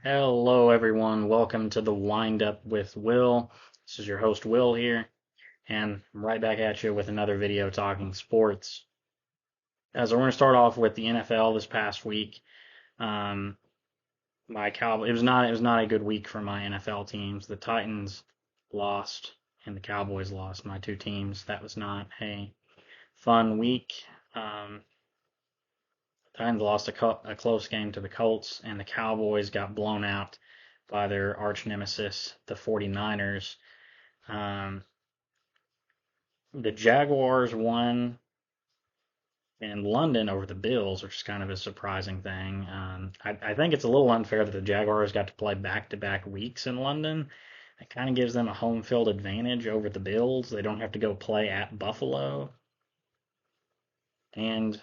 Hello, everyone. Welcome to the Wind Up with Will. This is your host, Will, here, and I'm right back at you with another video talking sports. So we're going to start off with the NFL this past week. Um, it was not a good week for my NFL teams. The Titans lost and the Cowboys lost. My two teams. That was not a fun week. Um, Titans lost a close game to the Colts, and the Cowboys got blown out by their arch nemesis, the 49ers. Um, the Jaguars won in London over the Bills, which is kind of a surprising thing. I think it's a little unfair that the Jaguars got to play back-to-back weeks in London. It kind of gives them a home field advantage over the Bills. They don't have to go play at Buffalo, and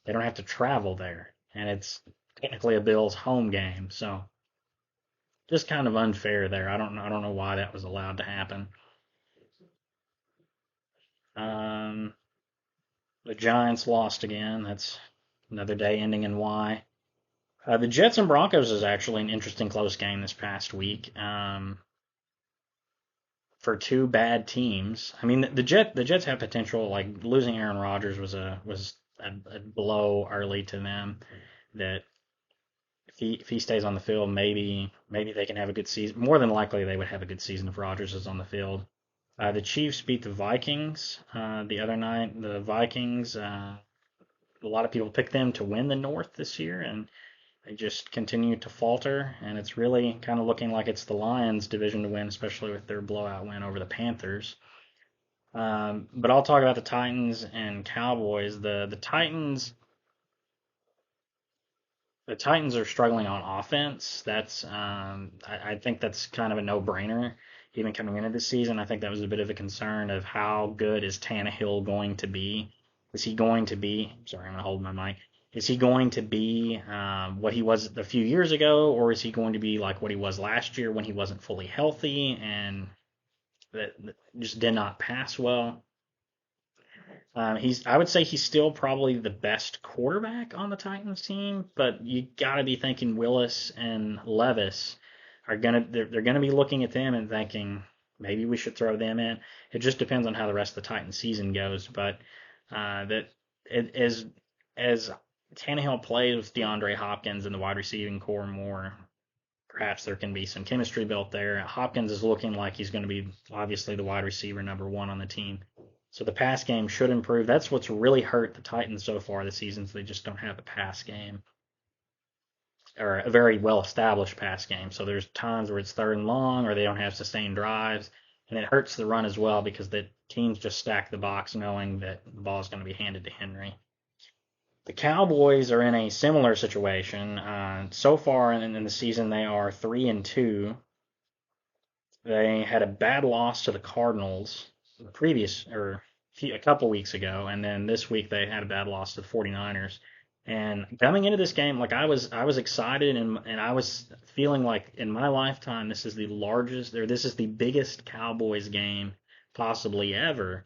they don't have to travel there. And it's technically a Bills home game, so just kind of unfair there. I don't know why that was allowed to happen. Um, the Giants lost again. That's another day ending in Y. The Jets and Broncos is actually an interesting close game this past week. For two bad teams. I mean, the Jets have potential. Like losing Aaron Rodgers was a blow early to them. That if he stays on the field, maybe they can have a good season. More than likely, they would have a good season if Rodgers is on the field. The Chiefs beat the Vikings the other night. The Vikings, a lot of people picked them to win the North this year, and they just continue to falter. And it's really kind of looking like it's the Lions' division to win, especially with their blowout win over the Panthers. But I'll talk about the Titans and Cowboys. The Titans are struggling on offense. I think that's kind of a no-brainer. Even coming into this season, I think that was a bit of a concern of how good is Tannehill going to be. Is he going to be? Sorry, I'm gonna hold my mic. Is he going to be what he was a few years ago, or is he going to be like what he was last year when he wasn't fully healthy and that just did not pass well? I would say he's still probably the best quarterback on the Titans team, but you got to be thinking Willis and Levis they're gonna be looking at them and thinking maybe we should throw them in. It just depends on how the rest of the Titans season goes, but that as Tannehill plays with DeAndre Hopkins and the wide receiving core more, perhaps there can be some chemistry built there. Hopkins is looking like he's going to be obviously the wide receiver number one on the team. So the pass game should improve. That's what's really hurt the Titans so far this season. Is they just don't have a pass game or a very well established pass game. So there's times where it's third and long or they don't have sustained drives. And it hurts the run as well because the teams just stack the box knowing that the ball is going to be handed to Henry. The Cowboys are in a similar situation. So far in the season, they are 3-2. They had a bad loss to the Cardinals the previous or a couple weeks ago, and then this week they had a bad loss to the 49ers. And coming into this game, like I was excited and I was feeling like in my lifetime this is the largest or this is the biggest Cowboys game possibly ever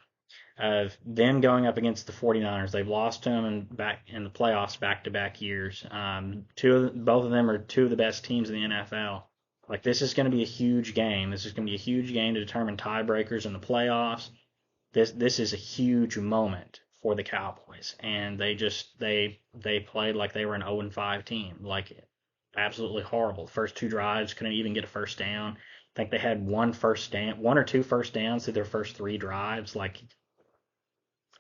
of them going up against the 49ers. They've lost to them back in the playoffs back to back years. Both of them are two of the best teams in the NFL. Like this is going to be a huge game. This is going to be a huge game to determine tiebreakers in the playoffs. This is a huge moment for the Cowboys, and they played like they were an 0-5 team, like absolutely horrible. First two drives couldn't even get a first down. I think they had one or two first downs through their first three drives. Like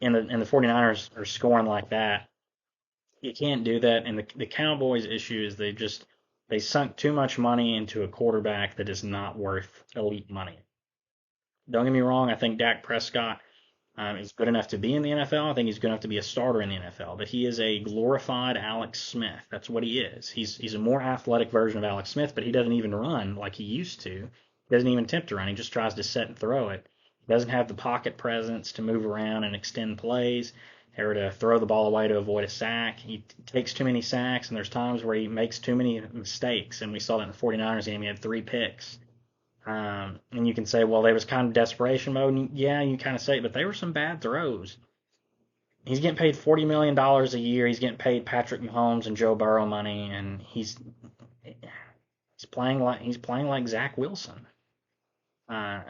and the 49ers are scoring like that. You can't do that. And the Cowboys' issue is they sunk too much money into a quarterback that is not worth elite money. Don't get me wrong. I think Dak Prescott is good enough to be in the NFL. I think he's good enough to be a starter in the NFL. But he is a glorified Alex Smith. That's what he is. He's a more athletic version of Alex Smith, but he doesn't even run like he used to. He doesn't even attempt to run. He just tries to set and throw it. He doesn't have the pocket presence to move around and extend plays or to throw the ball away to avoid a sack. He takes too many sacks, and there's times where he makes too many mistakes. And we saw that in the 49ers game. He had 3 picks. And you can say, well, there was kind of desperation mode. And yeah, you kind of say it, but they were some bad throws. He's getting paid $40 million a year. He's getting paid Patrick Mahomes and Joe Burrow money, and he's playing like Zach Wilson. Uh,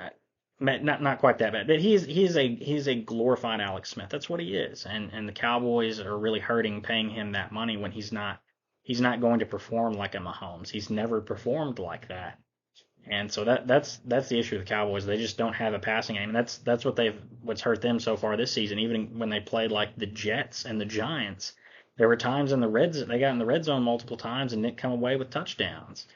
not quite that bad, but he's a glorified Alex Smith. That's what he is, and the Cowboys are really hurting paying him that money when he's not going to perform like a Mahomes. He's never performed like that, and so that's the issue with the Cowboys. They just don't have a passing game, and that's what's hurt them so far this season. Even when they played like the Jets and the Giants, there were times they got in the red zone multiple times and didn't come away with touchdowns,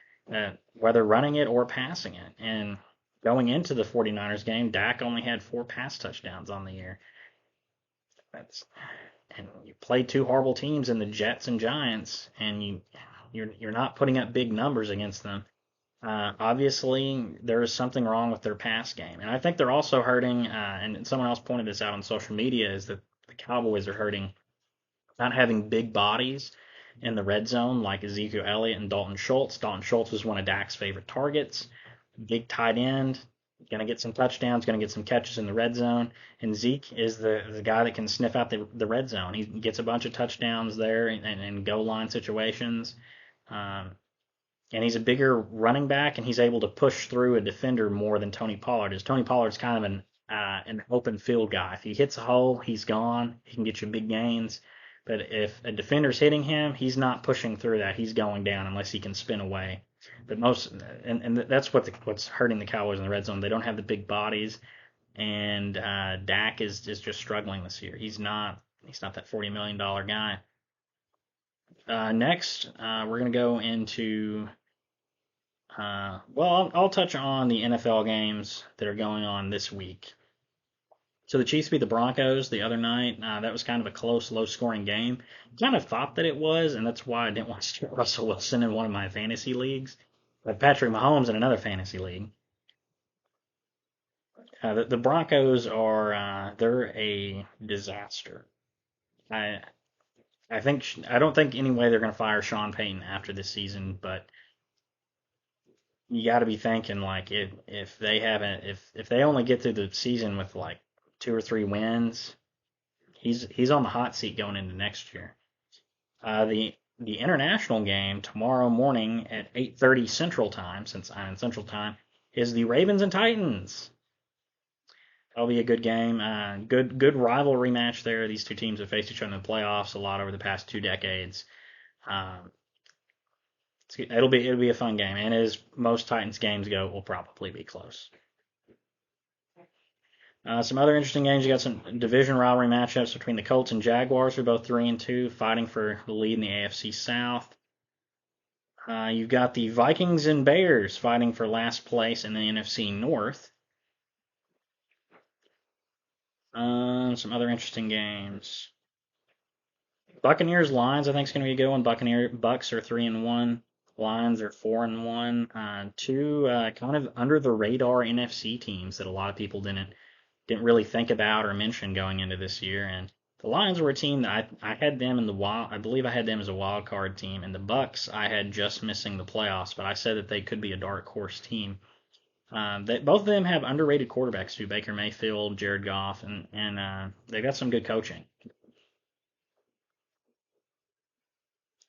whether running it or passing it. And going into the 49ers game, Dak only had 4 pass touchdowns on the year. That's and you play two horrible teams in the Jets and Giants, and you're not putting up big numbers against them. Obviously, there is something wrong with their pass game, and I think they're also hurting. And someone else pointed this out on social media is that the Cowboys are hurting not having big bodies in the red zone like Ezekiel Elliott and Dalton Schultz. Dalton Schultz was one of Dak's favorite targets. Big tight end, going to get some touchdowns, going to get some catches in the red zone. And Zeke is the guy that can sniff out the red zone. He gets a bunch of touchdowns there in goal line situations. Um, and he's a bigger running back, and he's able to push through a defender more than Tony Pollard is. Tony Pollard's kind of an open field guy. If he hits a hole, he's gone. He can get you big gains. But if a defender's hitting him, he's not pushing through that. He's going down unless he can spin away. But that's what's hurting the Cowboys in the red zone. They don't have the big bodies, and Dak is just struggling this year. He's not that $40 million guy. Next, we're gonna go into I'll touch on the NFL games that are going on this week. So the Chiefs beat the Broncos the other night. That was kind of a close, low-scoring game. Kind of thought that it was, and that's why I didn't want to start Russell Wilson in one of my fantasy leagues. But Patrick Mahomes in another fantasy league. The Broncos they're a disaster. I I don't think anyway they're going to fire Sean Payton after this season, but you got to be thinking like if they only get through the season with like 2 or 3 wins, he's on the hot seat going into next year. The international game tomorrow morning at 8:30 Central Time, since I'm in Central Time, is the Ravens and Titans. That'll be a good game. Good rivalry match there. These two teams have faced each other in the playoffs a lot over the past 2 decades. Um, it'll be a fun game, and as most Titans games go, it will probably be close. Some other interesting games. You got some division rivalry matchups between the Colts and Jaguars, who are both 3-2, fighting for the lead in the AFC South. You've got the Vikings and Bears fighting for last place in the NFC North. Some other interesting games. Buccaneers Lions, I think is going to be a good one. Bucks are 3-1. Lions are 4-1. Two kind of under the radar NFC teams that a lot of people didn't really think about or mention going into this year. And the Lions were a team that I had them in the wild. I believe I had them as a wild card team, and the Bucks I had just missing the playoffs. But I said that they could be a dark horse team. Both of them have underrated quarterbacks too, Baker Mayfield, Jared Goff, and they got some good coaching.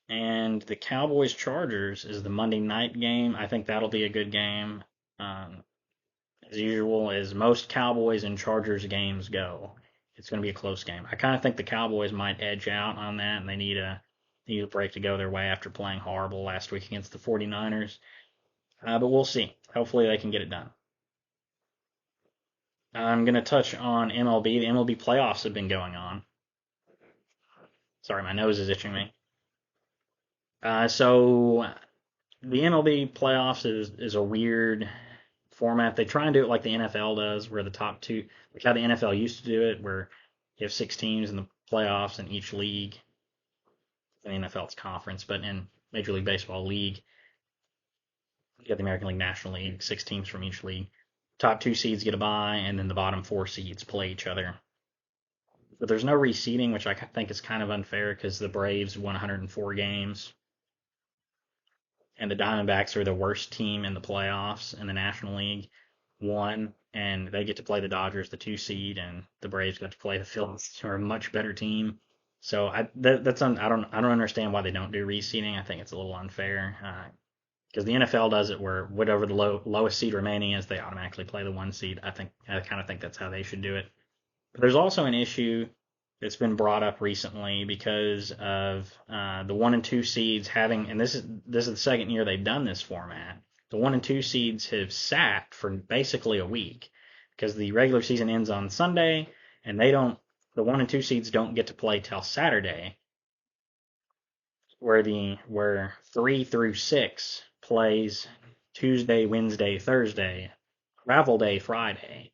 And the Cowboys Chargers is the Monday night game. I think that'll be a good game. As usual, as most Cowboys and Chargers games go, it's going to be a close game. I kind of think the Cowboys might edge out on that, and they need a break to go their way after playing horrible last week against the 49ers. But we'll see. Hopefully they can get it done. I'm going to touch on MLB. The MLB playoffs have been going on. Sorry, my nose is itching me. So the MLB playoffs is a weird format. They try and do it like the NFL does, where the top two, like how the NFL used to do it, where you have 6 teams in the playoffs in each league. In the NFL, it's conference, but in Major League Baseball league, you got the American League, National League, 6 teams from each league. Top 2 seeds get a bye, and then the bottom 4 seeds play each other. But there's no reseeding, which I think is kind of unfair because the Braves won 104 games. And the Diamondbacks are the worst team in the playoffs in the National League. Won, and they get to play the Dodgers, the 2 seed, and the Braves got to play the Phillies, who are a much better team. So I don't understand why they don't do reseeding. I think it's a little unfair. because the NFL does it where whatever the lowest seed remaining is, they automatically play the one seed. I kind of think that's how they should do it. But there's also an issue that's been brought up recently because of the one and two seeds having, and this is the second year they've done this format. The one and two seeds have sat for basically a week because the regular season ends on Sunday, and the one and two seeds don't get to play till Saturday, where 3 through 6 plays Tuesday, Wednesday, Thursday, travel day Friday.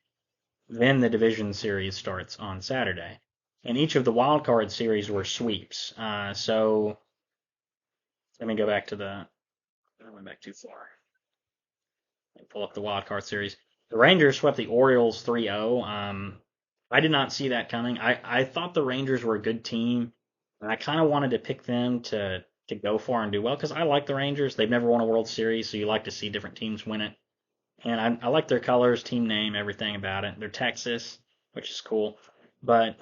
Then the division series starts on Saturday. And each of the wild card series were sweeps. So let me go back to I went back too far. Let me pull up the wild card series. The Rangers swept the Orioles 3-0. I did not see that coming. I thought the Rangers were a good team, and I kind of wanted to pick them to go far and do well because I like the Rangers. They've never won a World Series, so you like to see different teams win it. And I like their colors, team name, everything about it. They're Texas, which is cool. But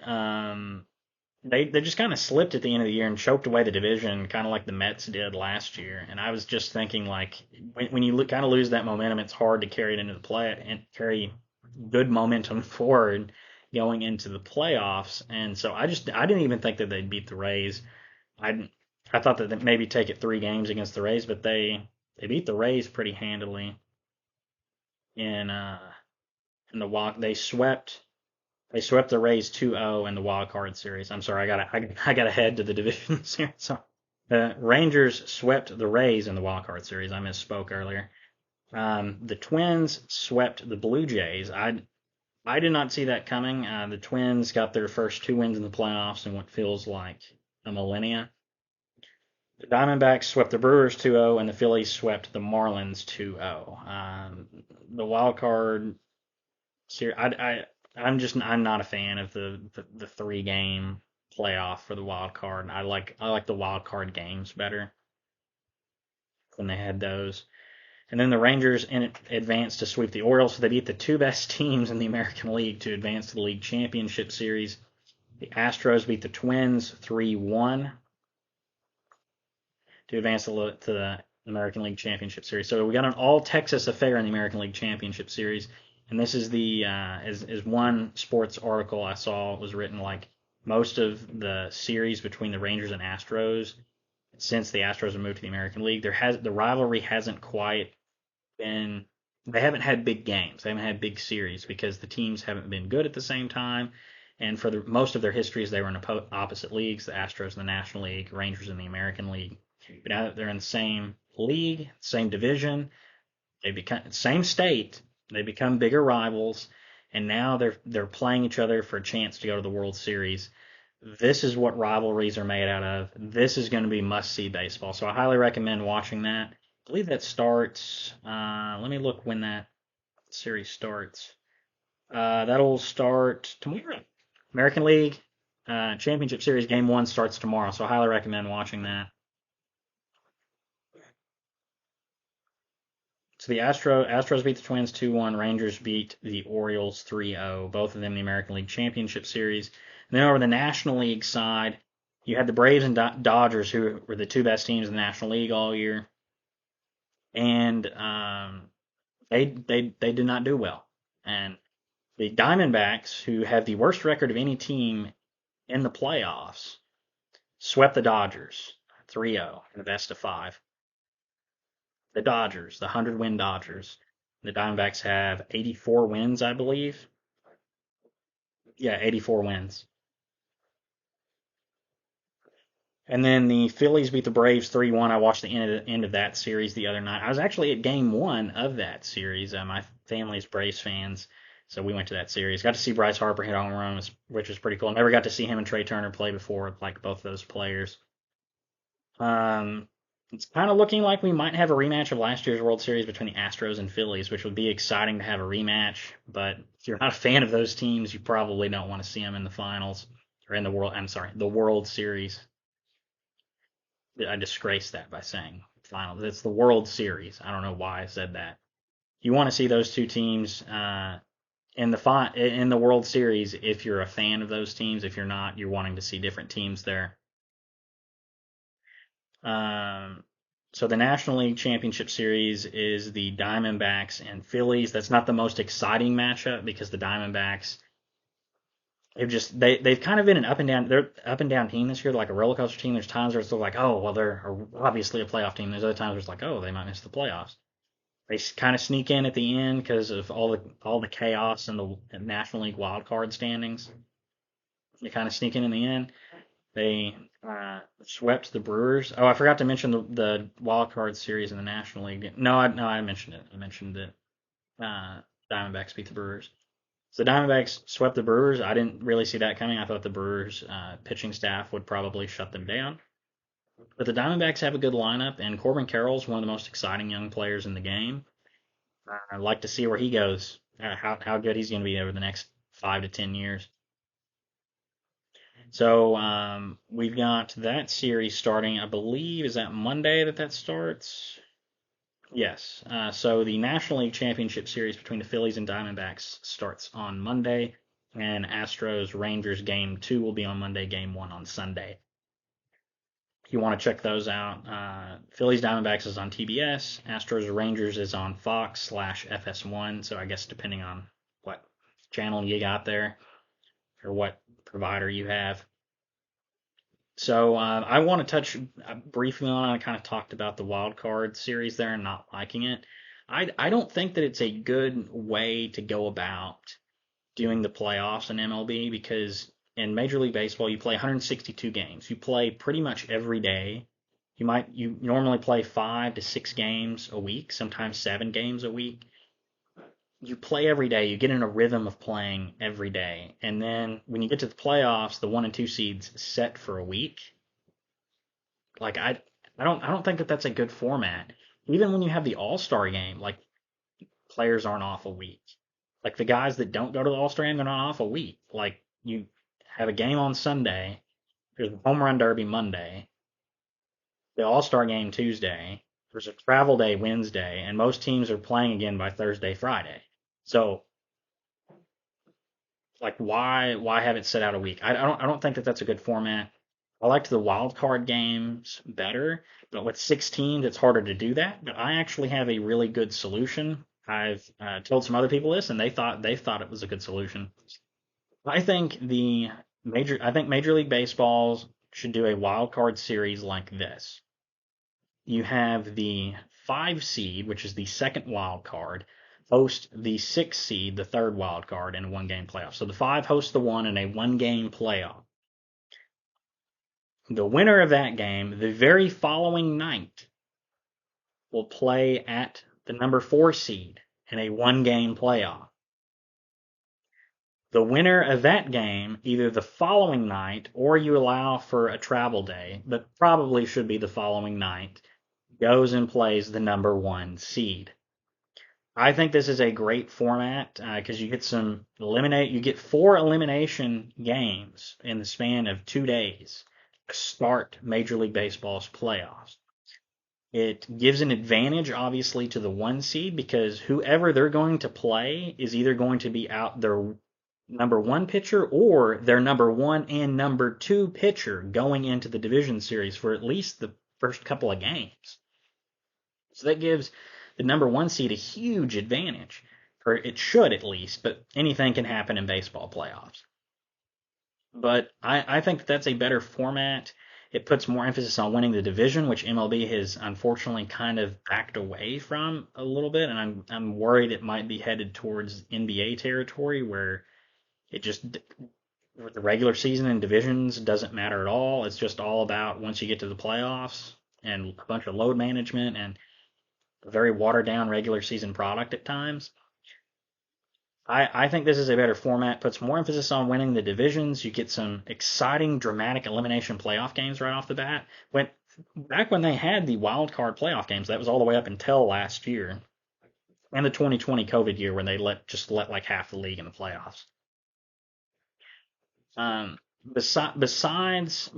they just kind of slipped at the end of the year and choked away the division, kind of like the Mets did last year. And I was just thinking, like, when you kind of lose that momentum, it's hard to carry it into the play and carry good momentum forward going into the playoffs. And so I didn't even think that they'd beat the Rays. I thought that they'd maybe take it 3 games against the Rays, but they beat the Rays pretty handily in the walk. They swept the Rays 2-0 in the wild card series. I'm sorry, I got ahead to the division series. So the Rangers swept the Rays in the wild card series. I misspoke earlier. The Twins swept the Blue Jays. I did not see that coming. The Twins got their first 2 wins in the playoffs in what feels like a millennia. The Diamondbacks swept the Brewers 2-0, and the Phillies swept the Marlins 2-0. The wild card series, I'm not a fan of the 3-game playoff for the wild card. I like the wild card games better when they had those. And then the Rangers advanced to sweep the Orioles, so they beat the 2 best teams in the American League to advance to the League Championship Series. The Astros beat the Twins 3-1 to advance to the American League Championship Series. So we got an all-Texas affair in the American League Championship Series. And this is as one sports article I saw was written, like, most of the series between the Rangers and Astros, since the Astros have moved to the American League, the rivalry hasn't quite been. They haven't had big games. They haven't had big series because the teams haven't been good at the same time. And for most of their histories, they were in opposite leagues: the Astros in the National League, Rangers in the American League. But now that they're in the same league, same division, they become same state. They become bigger rivals, and now they're playing each other for a chance to go to the World Series. This is what rivalries are made out of. This is going to be must-see baseball. So I highly recommend watching that. I believe that starts. Let me look when that series starts. That'll start tomorrow. American League Championship Series Game 1 starts tomorrow, so I highly recommend watching that. So the Astros beat the Twins 2-1. Rangers beat the Orioles 3-0. Both of them in the American League Championship Series. And then over the National League side, you had the Braves and Dodgers, who were the 2 best teams in the National League all year, and they did not do well. And the Diamondbacks, who have the worst record of any team in the playoffs, swept the Dodgers 3-0 in the best of 5. The Dodgers, the 100-win Dodgers. The Diamondbacks have 84 wins, I believe. Yeah, 84 wins. And then the Phillies beat the Braves 3-1. I watched the end of that series the other night. I was actually at Game 1 of that series. My family's Braves fans, so we went to that series. Got to see Bryce Harper hit home run, which was pretty cool. Never got to see him and Trey Turner play before, like both of those players. It's kind of looking like we might have a rematch of last year's World Series between the Astros and Phillies, which would be exciting to have a rematch. But if you're not a fan of those teams, you probably don't want to see them in the finals or in the World Series. I disgraced that by saying finals. It's the World Series. I don't know why I said that. You want to see those two teams in the World Series if you're a fan of those teams. If you're not, you're wanting to see different teams there. So the National League Championship Series is the Diamondbacks and Phillies. That's not the most exciting matchup because the Diamondbacks they've kind of been an up and down up and down team this year, like a roller coaster team. There's times where it's like, oh well, they're obviously a playoff team. There's other times where it's like, oh, they might miss the playoffs. They kind of sneak in at the end because of all the chaos in the National League wild card standings. They kind of sneak in the end. They swept the Brewers. Oh, I forgot to mention the wild card series in the National League. No, I mentioned it. I mentioned that Diamondbacks beat the Brewers. So the Diamondbacks swept the Brewers. I didn't really see that coming. I thought the Brewers pitching staff would probably shut them down. But the Diamondbacks have a good lineup, and Corbin Carroll's one of the most exciting young players in the game. I'd like to see where he goes, how good he's going to be over the next 5 to 10 years. So we've got that series starting, I believe, is that Monday that starts? Yes. So the National League Championship Series between the Phillies and Diamondbacks starts on Monday, and Astros Rangers Game 2 will be on Monday, Game 1 on Sunday. If you want to check those out, Phillies Diamondbacks is on TBS, Astros Rangers is on Fox/FS1, so I guess depending on what channel you got there or what provider you have. So I want to touch briefly on. I kind of talked about the wild card series there and not liking it. I don't think that it's a good way to go about doing the playoffs in MLB because in Major League Baseball you play 162 games. You play pretty much every day. You normally play 5 to 6 games a week, sometimes 7 games a week. You play every day. You get in a rhythm of playing every day, and then when you get to the playoffs, the 1 and 2 seeds set for a week. Like I don't think that that's a good format. Even when you have the All-Star game, like players aren't off a week. Like the guys that don't go to the All-Star game, they're not off a week. Like you have a game on Sunday, there's a home run derby Monday, the All-Star game Tuesday, there's a travel day Wednesday, and most teams are playing again by Thursday, Friday. So like why have it set out a week? I don't think that that's a good format. I liked the wild card games better, but with 16, it's harder to do that. But I actually have a really good solution. I've told some other people this, and they thought it was a good solution. I think Major League Baseballs should do a wild card series like this. You have the 5 seed, which is the second wild card, host the 6 seed, the third wild card, in a 1 game playoff. So the 5 hosts the 1 in a 1 game playoff. The winner of that game, the very following night, will play at the number 4 seed in a 1 game playoff. The winner of that game, either the following night or you allow for a travel day, but probably should be the following night, goes and plays the number 1 seed. I think this is a great format because you get 4 elimination games in the span of 2 days to start Major League Baseball's playoffs. It gives an advantage, obviously, to the 1 seed because whoever they're going to play is either going to be out their number 1 pitcher or their number 1 and number 2 pitcher going into the division series for at least the first couple of games. So that gives the number 1 seed a huge advantage, or it should at least, but anything can happen in baseball playoffs. But I think that's a better format. It puts more emphasis on winning the division, which MLB has unfortunately kind of backed away from a little bit, and I'm worried it might be headed towards NBA territory where the regular season and divisions doesn't matter at all. It's just all about once you get to the playoffs and a bunch of load management and a very watered down regular season product at times. I think this is a better format, puts more emphasis on winning the divisions. You get some exciting, dramatic elimination playoff games right off the bat. Back when they had the wild card playoff games, that was all the way up until last year, and the 2020 COVID year when they let like half the league in the playoffs. Besides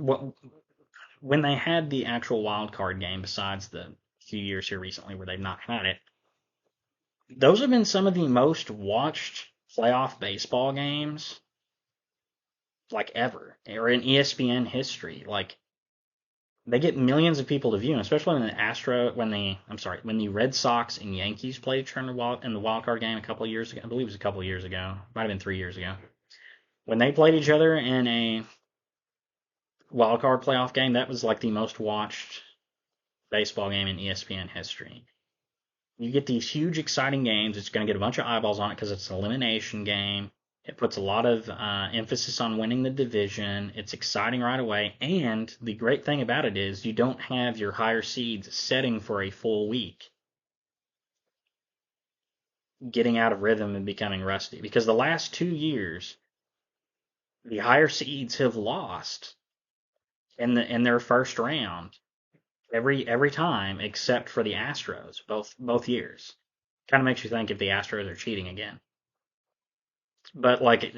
when they had the actual wild card game, besides the few years here recently where they've not had it, those have been some of the most watched playoff baseball games like ever, or in ESPN history. Like they get millions of people to view, especially when the Red Sox and Yankees played each other in the wild card game a couple of years ago. I believe it was a couple of years ago. Might have been 3 years ago. When they played each other in a wild card playoff game, that was like the most watched baseball game in ESPN history. You get these huge, exciting games. It's going to get a bunch of eyeballs on it because it's an elimination game. It puts a lot of emphasis on winning the division. It's exciting right away. And the great thing about it is you don't have your higher seeds setting for a full week, getting out of rhythm and becoming rusty. Because the last 2 years, the higher seeds have lost in their first round every time except for the Astros, both years. Kind of makes you think if the Astros are cheating again. But like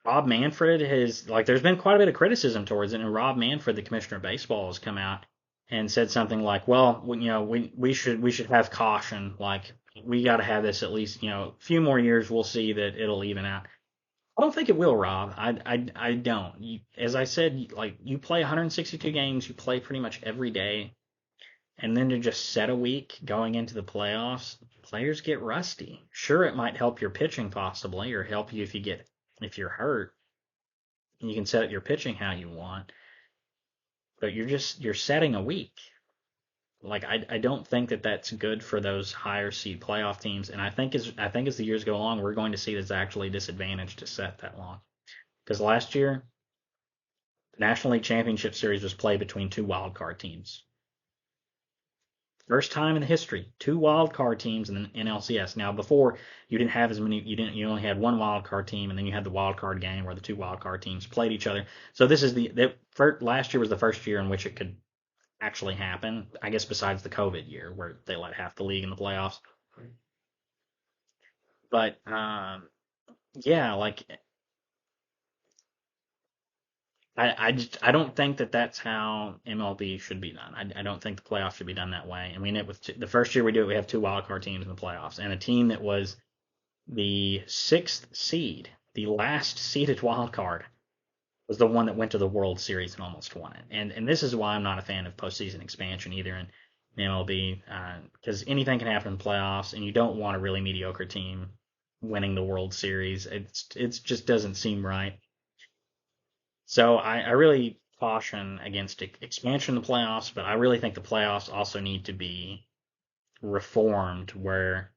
Rob Manfred has like there's been quite a bit of criticism towards it, and Rob Manfred, the commissioner of baseball, has come out and said something like, "Well, we should have caution. Like we got to have this at least a few more years. We'll see that it'll even out." I don't think it will, Rob. I don't. As I said, like you play 162 games, you play pretty much every day, and then to just set a week going into the playoffs, players get rusty. Sure, it might help your pitching possibly, or help you if you're hurt, and you can set up your pitching how you want. But you're setting a week. Like I don't think that that's good for those higher seed playoff teams. And I think as the years go along, we're going to see that's actually a disadvantage to set that long. Because last year, the National League Championship Series was played between two wild card teams. First time in the history, two wild card teams in the NLCS. Now before you didn't have as many, you only had one wild card team, and then you had the wild card game where the two wild card teams played each other. So this is last year was the first year in which it could actually happen. I guess besides the COVID year where they let half the league in the playoffs. But yeah, like I don't think that that's how MLB should be done. I don't think the playoffs should be done that way. I mean, the first year we do it, we have two wild card teams in the playoffs, and a team that was the sixth seed, the last seeded wild card, was the one that went to the World Series and almost won it. And this is why I'm not a fan of postseason expansion either in MLB, because anything can happen in playoffs, and you don't want a really mediocre team winning the World Series. It just doesn't seem right. So I really caution against expansion of the playoffs, but I really think the playoffs also need to be reformed where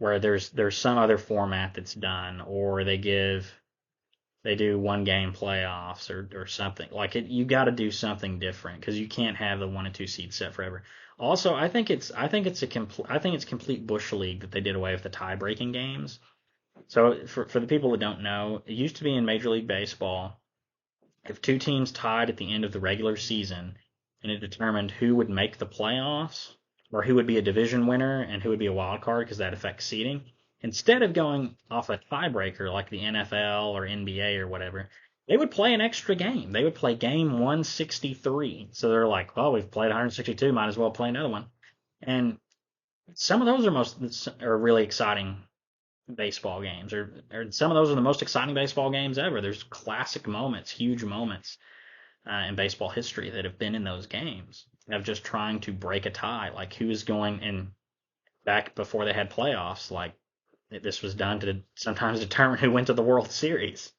there's some other format that's done, or they do one game playoffs or something like it. You got to do something different because you can't have the 1 and 2 seeds set forever. Also, I think it's complete bush league that they did away with the tie breaking games. So for the people that don't know, it used to be in Major League Baseball, if two teams tied at the end of the regular season and it determined who would make the playoffs or who would be a division winner and who would be a wild card because that affects seeding, instead of going off a tiebreaker like the NFL or NBA or whatever, they would play an extra game. They would play game 163. So they're like, well, we've played 162, might as well play another one. And some of those are really exciting baseball games, or some of those are the most exciting baseball games ever. There's classic moments, huge moments in baseball history that have been in those games of just trying to break a tie. Like who is going and back before they had playoffs, like this was done to sometimes determine who went to the World Series.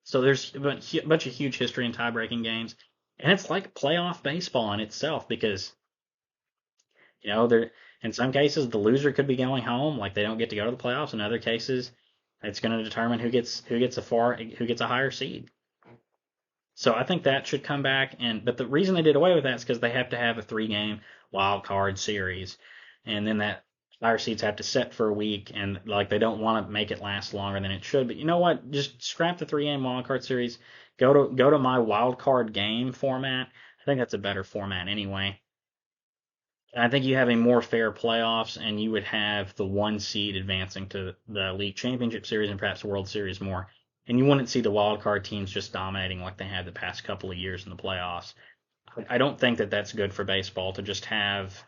So there's a bunch of huge history in tie breaking games, and it's like playoff baseball in itself because there in some cases the loser could be going home, like they don't get to go to the playoffs. In other cases, it's going to determine who gets a higher seed. So I think that should come back. But the reason they did away with that is because they have to have a 3 game wild card series, and then that higher seeds have to set for a week, and like they don't want to make it last longer than it should. But you know what? Just scrap the 3 game wild card series. Go to my wild card game format. I think that's a better format anyway. I think you have a more fair playoffs, and you would have the 1 seed advancing to the league championship series and perhaps the World Series more. And you wouldn't see the wild card teams just dominating like they have the past couple of years in the playoffs. I don't think that that's good for baseball to just have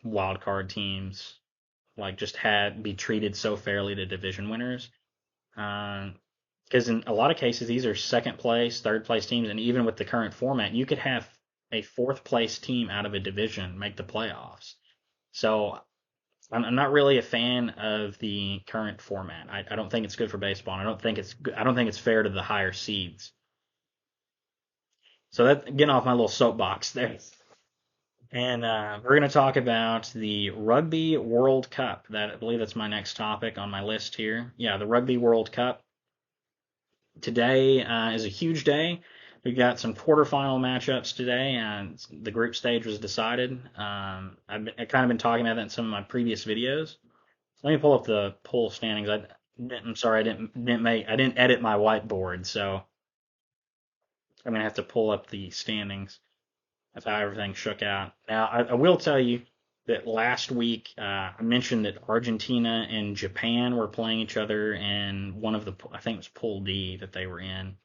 wild card teams like just be treated so fairly to division winners. Uh, because in a lot of cases these are second place, third place teams, and even with the current format, you could have a fourth place team out of a division make the playoffs. So I'm not really a fan of the current format. I don't think it's good for baseball. And I don't think it's fair to the higher seeds. So that getting off my little soapbox there. And we're going to talk about the Rugby World Cup. That I believe that's my next topic on my list here. Yeah, the Rugby World Cup. Today is a huge day. We've got some quarterfinal matchups today, and the group stage was decided. I've kind of been talking about that in some of my previous videos. Let me pull up the poll standings. I'm sorry, I didn't edit my whiteboard, so I'm gonna have to pull up the standings of how everything shook out. Now, I will tell you that last week I mentioned that Argentina and Japan were playing each other in one of the, I think it was Pool D that they were in.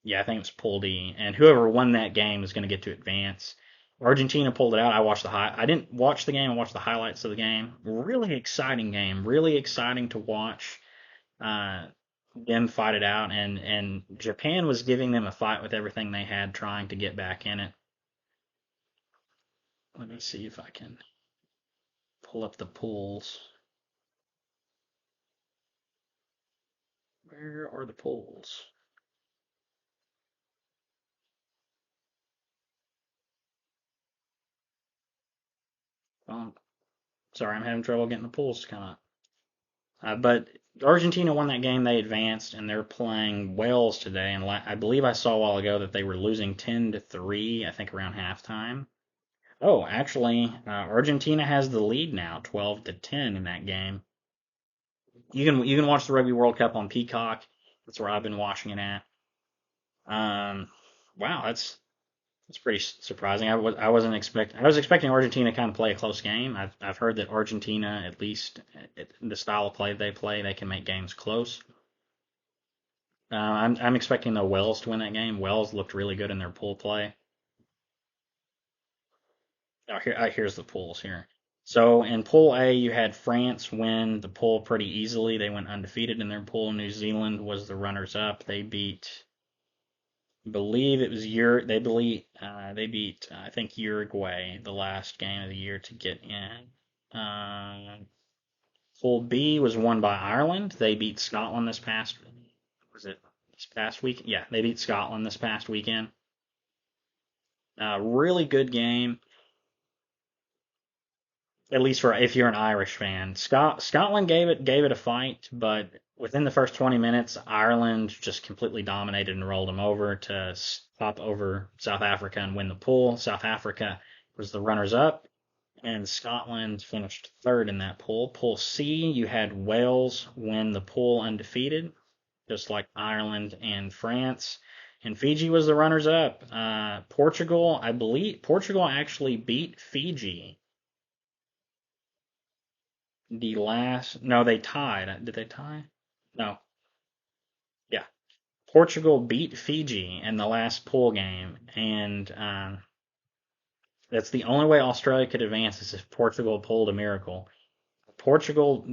Yeah, I think it was Pool D, and whoever won that game is going to get to advance. Argentina pulled it out. I didn't watch the game. I watched the highlights of the game. Really exciting game. Really exciting to watch uh, them fight it out, and Japan was giving them a fight with everything they had, trying to get back in it. Let me see if I can pull up the pools. Where are the pools? Sorry, I'm having trouble getting the pools to come up. But Argentina won that game. They advanced, and they're playing Wales today. And I believe I saw a while ago that they were losing 10-3. I think around halftime. Oh, actually, Argentina has the lead now, 12-10 in that game. You can watch the Rugby World Cup on Peacock. That's where I've been watching it at. Wow, that's pretty surprising. I wasn't expecting. I was expecting Argentina to kind of play a close game. I've heard that Argentina, at least the style of play they play, they can make games close. I'm expecting the Wales to win that game. Wales looked really good in their pool play. Oh, here's the pools here. So in Pool A, you had France win the pool pretty easily. They went undefeated in their pool. New Zealand was the runners up. They beat, I believe it was they beat I think Uruguay the last game of the year to get in. Pool B was won by Ireland. They beat Scotland this past was it this past week? Yeah, they beat Scotland this past weekend. Really good game, at least for if you're an Irish fan. Scotland gave it a fight, but within the first 20 minutes, Ireland just completely dominated and rolled them over to stop over South Africa and win the pool. South Africa was the runners up, and Scotland finished third in that pool. Pool C, you had Wales win the pool undefeated, just like Ireland and France. And Fiji was the runners up. Portugal, I believe Portugal actually beat Fiji no, they tied. Did they tie? No. Yeah. Portugal beat Fiji in the last pool game, and that's the only way Australia could advance is if Portugal pulled a miracle. Portugal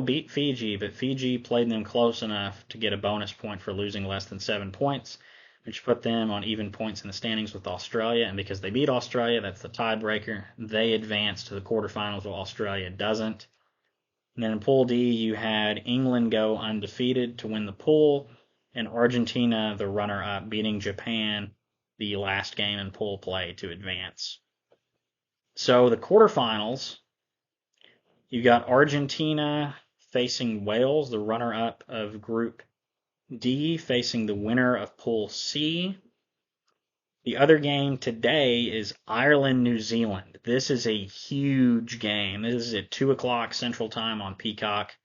beat Fiji, but Fiji played them close enough to get a bonus point for losing less than 7 points, which put them on even points in the standings with Australia. And because they beat Australia, that's the tiebreaker. They advance to the quarterfinals while Australia doesn't. And then in Pool D, you had England go undefeated to win the pool, and Argentina, the runner-up, beating Japan the last game in pool play to advance. So the quarterfinals, you got Argentina facing Wales, the runner-up of Group D, facing the winner of Pool C. The other game today is Ireland, New Zealand. This is a huge game. This is at 2 o'clock Central Time on Peacock.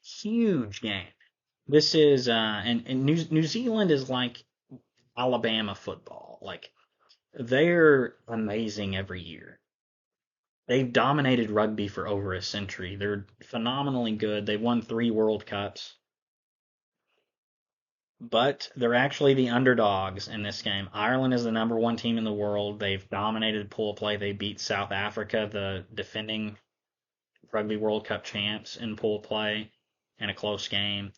Huge game. This is, and New Zealand is like Alabama football. Like, they're amazing every year. They've dominated rugby for over a century. They're phenomenally good. They won 3 World Cups. But they're actually the underdogs in this game. Ireland is the number one team in the world. They've dominated pool play. They beat South Africa, the defending Rugby World Cup champs, in pool play in a close game.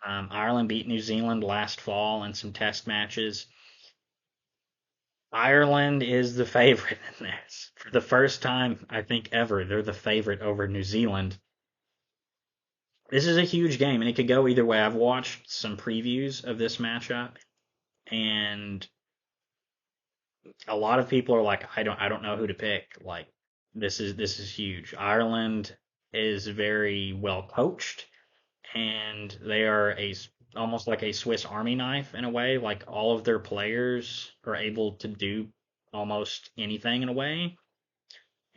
Ireland beat New Zealand last fall in some test matches. Ireland is the favorite in this. For the first time, I think, ever, they're the favorite over New Zealand. This is a huge game, and it could go either way. I've watched some previews of this matchup, and a lot of people are like, I don't know who to pick. Like, this is huge. Ireland is very well coached, and they are almost like a Swiss Army knife in a way. Like, all of their players are able to do almost anything in a way,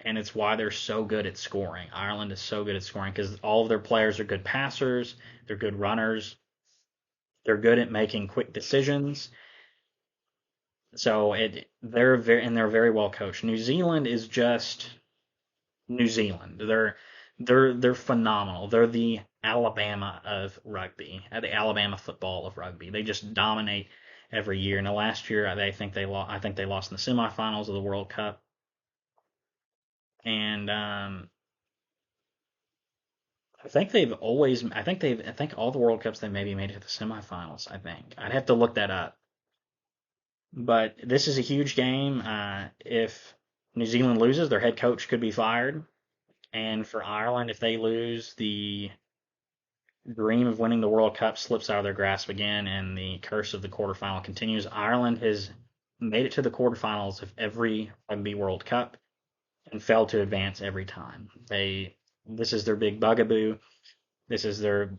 and it's why they're so good at scoring. Ireland is so good at scoring because all of their players are good passers, they're good runners, they're good at making quick decisions. So they're very well coached. New Zealand is just New Zealand. They're phenomenal. They're the Alabama of rugby, the Alabama football of rugby. They just dominate every year. Now last year I think they lost in the semifinals of the World Cup, and I think all the World Cups they maybe made it to the semifinals. I think I'd have to look that up. But this is a huge game. If New Zealand loses, their head coach could be fired. And for Ireland, if they lose, the dream of winning the World Cup slips out of their grasp again, and the curse of the quarterfinal continues. Ireland has made it to the quarterfinals of every Rugby World Cup and failed to advance every time. This is their big bugaboo. This is their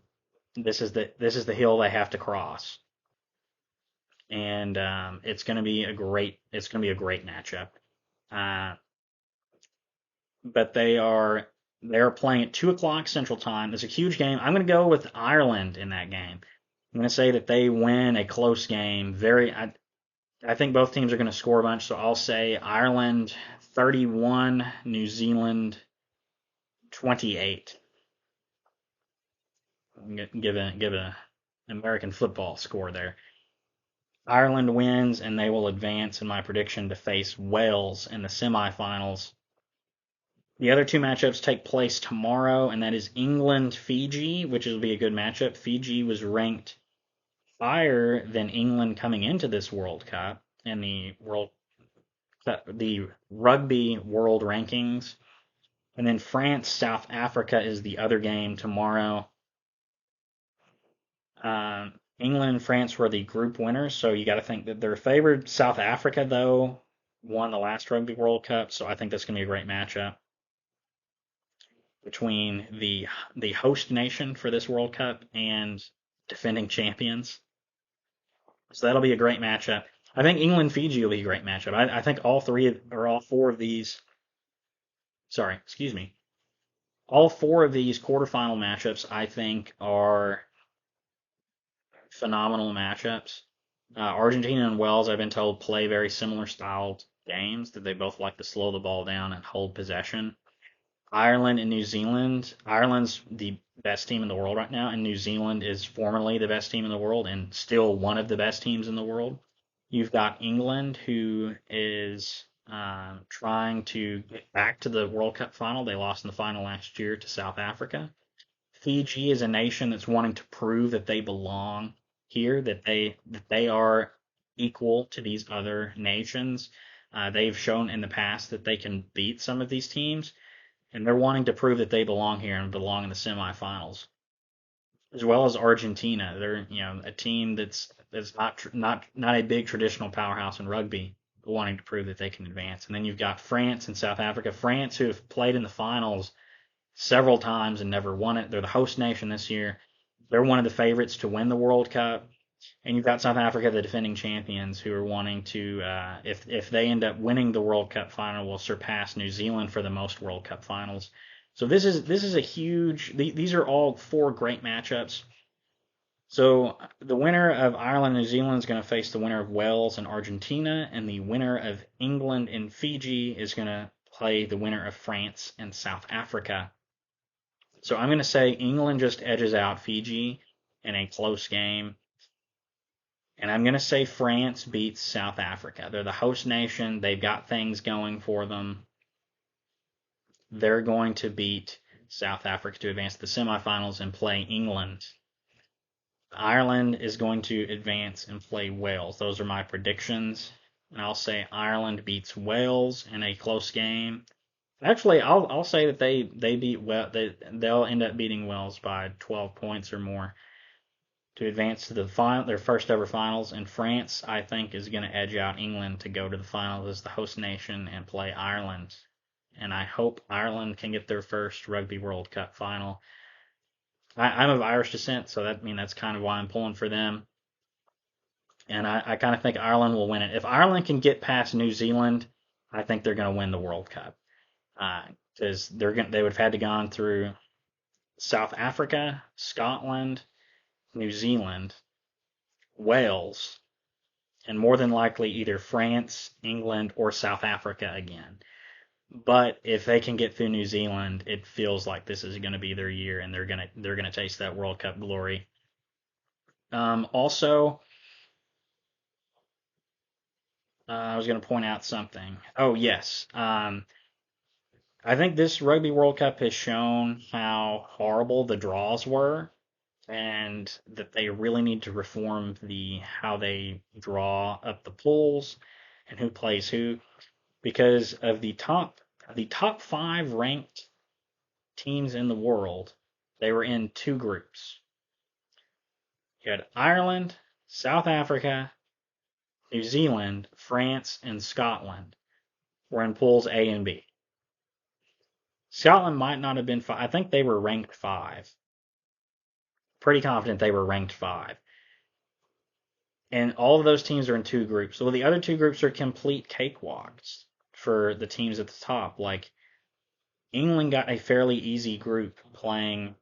this is the hill they have to cross, and it's going to be a great matchup. Uh, but they are playing at 2 o'clock Central Time. It's a huge game. I'm going to go with Ireland in that game. I'm going to say that they win a close game. I think both teams are going to score a bunch, so I'll say Ireland 31, New Zealand 28. Give a American football score there. Ireland wins, and they will advance in my prediction to face Wales in the semifinals. The other two matchups take place tomorrow, and that is England Fiji, which will be a good matchup. Fiji was ranked higher than England coming into this World Cup in the Rugby World Rankings. And then France South Africa is the other game tomorrow. England and France were the group winners, so you got to think that they're favored. South Africa, though, won the last Rugby World Cup, so I think that's going to be a great matchup between the host nation for this World Cup and defending champions. So that'll be a great matchup. I think England Fiji will be a great matchup. I think all four of these. Sorry, excuse me. All four of these quarterfinal matchups, I think, are phenomenal matchups. Argentina and Wales, I've been told, play very similar styled games, that they both like to slow the ball down and hold possession. Ireland and New Zealand. Ireland's the best team in the world right now, and New Zealand is formerly the best team in the world and still one of the best teams in the world. You've got England, who is trying to get back to the World Cup final. They lost in the final last year to South Africa. Fiji is a nation that's wanting to prove that they belong here, that they are equal to these other nations. They've shown in the past that they can beat some of these teams, and they're wanting to prove that they belong here and belong in the semifinals, as well as Argentina. They're a team that's not a big traditional powerhouse in rugby, but wanting to prove that they can advance. And then you've got France and South Africa. France, who have played in the finals several times and never won it. They're the host nation this year. They're one of the favorites to win the World Cup. And you've got South Africa, the defending champions, who are wanting to, if they end up winning the World Cup final, will surpass New Zealand for the most World Cup finals. So this is a huge. These are all four great matchups. So the winner of Ireland and New Zealand is going to face the winner of Wales and Argentina, and the winner of England and Fiji is going to play the winner of France and South Africa. So I'm going to say England just edges out Fiji in a close game. And I'm going to say France beats South Africa. They're the host nation. They've got things going for them. They're going to beat South Africa to advance to the semifinals and play England Ireland is going to advance and play Wales. Those are my predictions. And I'll say Ireland beats Wales in a close game. Actually, I'll say that they beat they'll end up beating Wales by 12 points or more to advance to the final, their first ever finals. And France, I think, is going to edge out England to go to the finals as the host nation and play Ireland. And I hope Ireland can get their first Rugby World Cup final. I'm of Irish descent, so that's kind of why I'm pulling for them. And I kind of think Ireland will win it. If Ireland can get past New Zealand, I think they're going to win the World Cup because they would have had to gone through South Africa, Scotland, New Zealand, Wales, and more than likely either France, England, or South Africa again. But if they can get through New Zealand, it feels like this is going to be their year, and they're gonna taste that World Cup glory. Also, I was going to point out something. Oh yes, I think this Rugby World Cup has shown how horrible the draws were, and that they really need to reform how they draw up the pools and who plays who, because of the top five ranked teams in the world, they were in two groups. You had Ireland, South Africa, New Zealand, France, and Scotland were in pools A and B. Scotland might not have been five. I think they were ranked five. Pretty confident they were ranked five. And all of those teams are in two groups. So the other two groups are complete cakewalks for the teams at the top. Like England got a fairly easy group playing.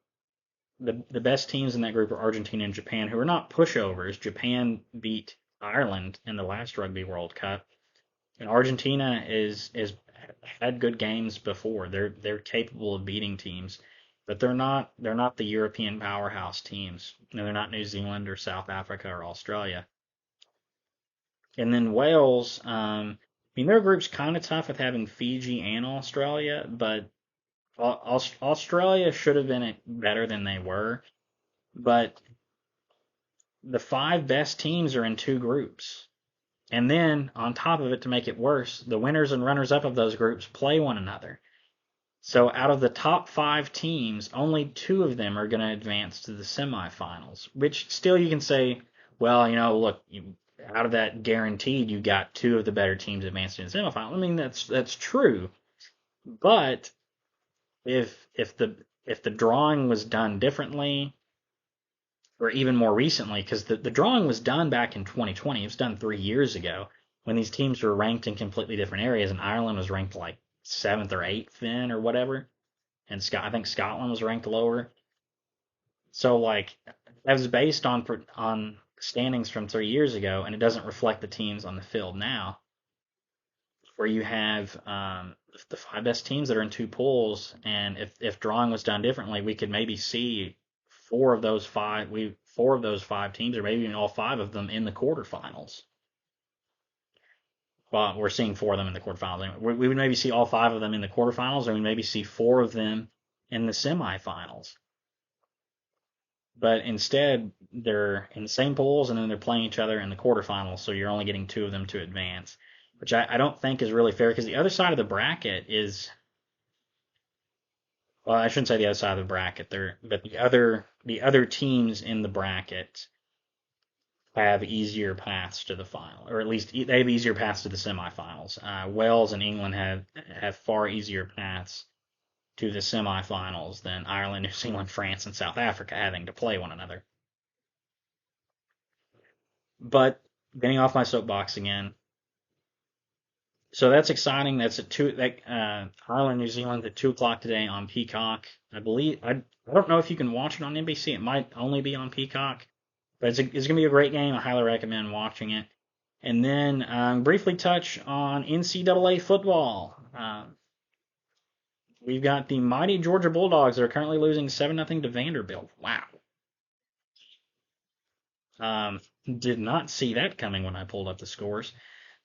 The best teams in that group are Argentina and Japan, who are not pushovers. Japan beat Ireland in the last Rugby World Cup, and Argentina is had good games before. They're capable of beating teams, but they're not the European powerhouse teams. They're not New Zealand or South Africa or Australia. And then Wales, their group's kind of tough with having Fiji and Australia, but Australia should have been better than they were. But the five best teams are in two groups. And then, on top of it, to make it worse, the winners and runners up of those groups play one another. So out of the top five teams, only two of them are going to advance to the semifinals, which still you can say, well, look, out of that guaranteed, you got two of the better teams advancing to the semifinals. That's true. But if the drawing was done differently, or even more recently, because the drawing was done back in 2020, it was done 3 years ago when these teams were ranked in completely different areas, and Ireland was ranked like 7th or 8th then or whatever, and I think Scotland was ranked lower. So like that was based on standings from 3 years ago, and it doesn't reflect the teams on the field now, where you have the five best teams that are in two pools, and if drawing was done differently, we could maybe see four of those five teams, or maybe even all five of them in the quarterfinals. Well, we're seeing four of them in the quarterfinals. We would maybe see all five of them in the quarterfinals, or we maybe see four of them in the semifinals. But instead, they're in the same pools, and then they're playing each other in the quarterfinals, so you're only getting two of them to advance, which I don't think is really fair, because the other side of the bracket is, well, I shouldn't say the other side of the bracket, but the other teams in the bracket have easier paths to the final, or at least they have easier paths to the semifinals. Wales and England have far easier paths to the semifinals than Ireland, New Zealand, France, and South Africa having to play one another. But getting off my soapbox again, so that's exciting. That's at Ireland, New Zealand at 2 o'clock today on Peacock. I believe I don't know if you can watch it on NBC. It might only be on Peacock, but it's going to be a great game. I highly recommend watching it. And then briefly touch on NCAA football. We've got the mighty Georgia Bulldogs that are currently losing 7-0 to Vanderbilt. Wow. Did not see that coming when I pulled up the scores.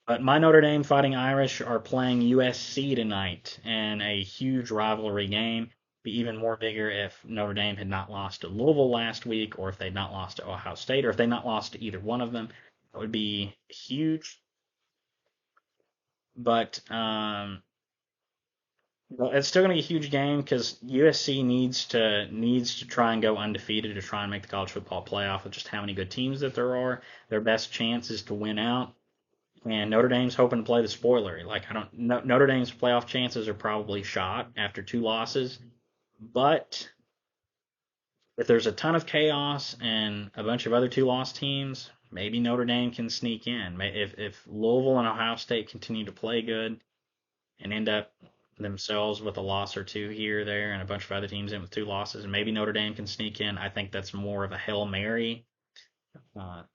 But my Notre Dame Fighting Irish are playing USC tonight in a huge rivalry game. be even more bigger if Notre Dame had not lost to Louisville last week, or if they'd not lost to Ohio State, or if they'd not lost to either one of them. That would be huge. But well, it's still going to be a huge game because USC needs to try and go undefeated to try and make the college football playoff with just how many good teams that there are. Their best chance is to win out, and Notre Dame's hoping to play the spoiler. Like I don't, Notre Dame's playoff chances are probably shot after 2 losses, but if there's a ton of chaos and a bunch of other 2 loss teams, maybe Notre Dame can sneak in. If Louisville and Ohio State continue to play good and end up themselves with a loss or two here or there and a bunch of other teams in with 2 losses, and maybe Notre Dame can sneak in. I think that's more of a Hail Mary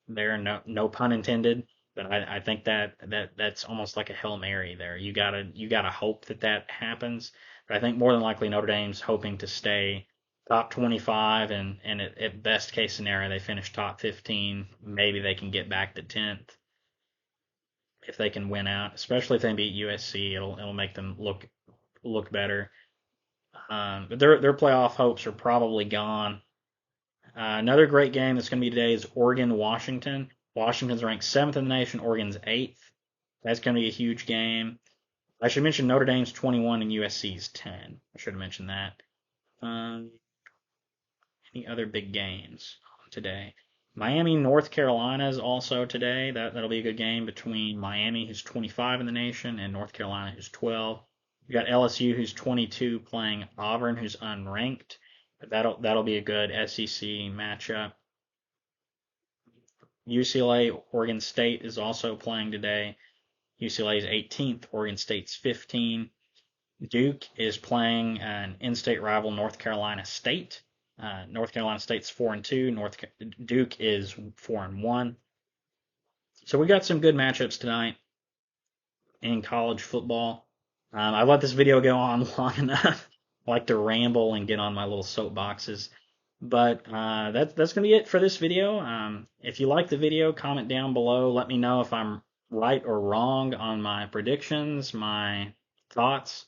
there, no pun intended, but I think that's almost like a Hail Mary there. You gotta hope that happens, but I think more than likely Notre Dame's hoping to stay top 25, and at best case scenario they finish top 15. Maybe they can get back to 10th if they can win out, especially if they beat USC. It'll make them look better. But their playoff hopes are probably gone. Another great game that's going to be today is Oregon Washington. Washington's ranked 7th in the nation. Oregon's 8th. That's going to be a huge game. I should mention Notre Dame's 21 and USC's 10. I should have mentioned that. Any other big games today? Miami, North Carolina is also today. That'll be a good game between Miami, who's 25 in the nation, and North Carolina, who's 12. You got LSU, who's 22, playing Auburn, who's unranked. That'll be a good SEC matchup. UCLA, Oregon State is also playing today. UCLA is 18th, Oregon State's 15. Duke is playing an in-state rival, North Carolina State. North Carolina State's 4-2. Duke is 4-1. So we got some good matchups tonight in college football. I let this video go on long enough. I like to ramble and get on my little soapboxes. But that's going to be it for this video. If you like the video, comment down below. Let me know if I'm right or wrong on my predictions, my thoughts.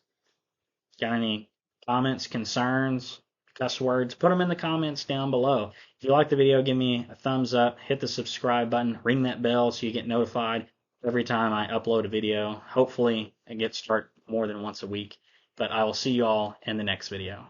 Got any comments, concerns, cuss words? Put them in the comments down below. If you like the video, give me a thumbs up. Hit the subscribe button. Ring that bell so you get notified every time I upload a video. Hopefully, it gets start more than once a week. But I will see you all in the next video.